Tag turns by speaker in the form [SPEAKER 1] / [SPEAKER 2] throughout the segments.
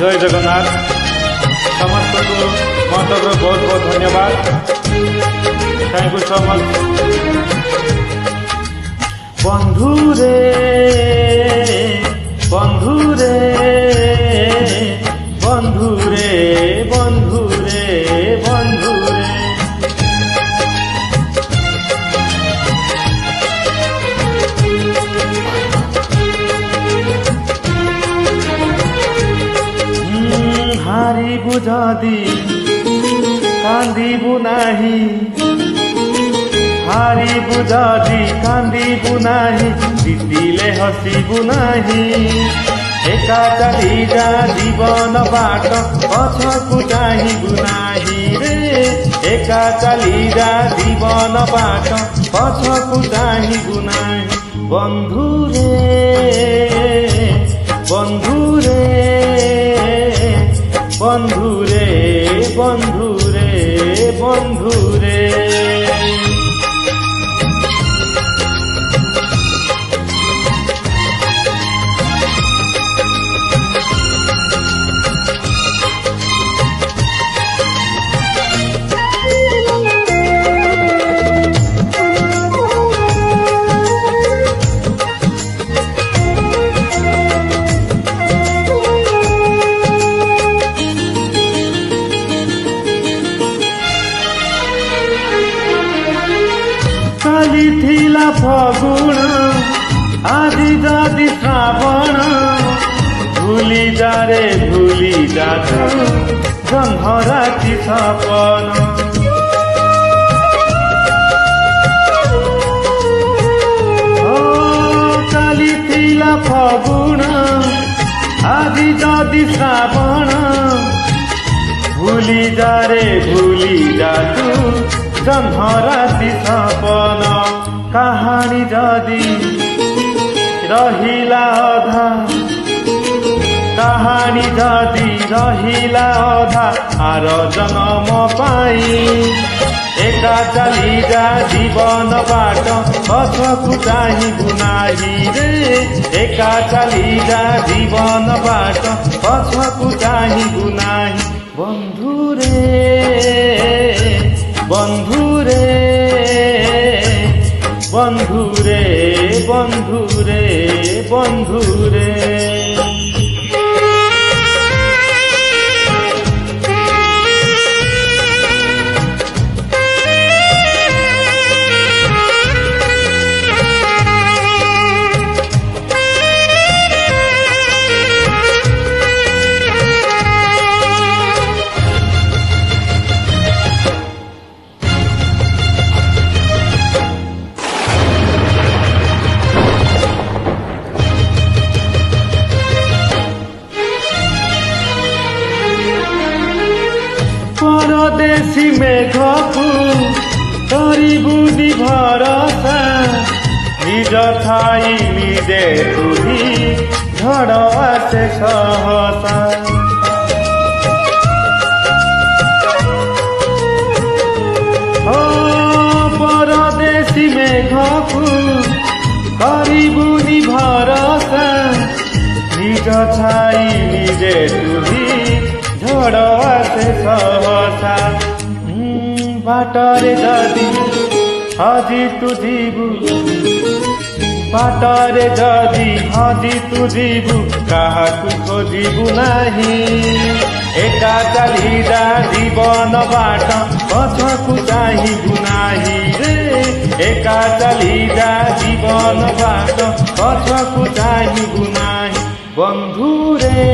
[SPEAKER 1] जय जगन्नाथ समस्त को मो तरफ बहुत बहुत धन्यवाद। Thank you so much. बंधुरे बंधुरे बंधुरे बंधुरे बंधुरे हारिबु जदि कांदिबु नाही, हारिबु जदि कांदिबु नाही, जितिले हसिबु नाही। एका चली जा जीवन बाट पछकु चाहिबु नाही रे। एका चली जा जीवन बाट पछकु चाहिबु नाही। बंधुरे बंधुरे बंधुरे बंधुरे बंधुरे काली थिला फगुण आदि जदि श्रावण। भूली जा रे भूली जा तू जन्म राति सपन। काली थिला फगुण आदि जदि श्रावण। भूली जा रे भूली जा तू जन्म राति सपन। कहानी जदि रहिला अधा, कहानी जदि रहिला अधा आर जन्म पाई। एका चली जा जीवन बाट पछकु चाहिबु नाही रे। एका चली जा जीवन बाट पछकु चाहिबु नाही। बंधुरे बंधुरे बंधुरे बंधुरे बंधुरे परदेशी मेघकु करिबुनि भरसा। निज ठाई निजे तुही झड़ आसे सहसा। परदेशी मेघकु करिबुनि भरसा। निज ठाई निजे तुही झड़ आसे सहसा। बाटरे जदि हजि तु जीवु, बाटरे जदि हजि तु जीवु काहाकु खोजिबु नाही। एका चली जा जीवन बाट पछकु चाहिबु नाही रे। एका चली जा जीवन बाट पछकु चाहिबु नाही। बंधुरे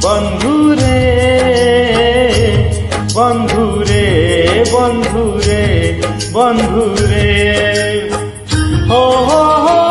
[SPEAKER 1] बंधुरे बंधुरे बंधुरे बंधुरे हो हो हो।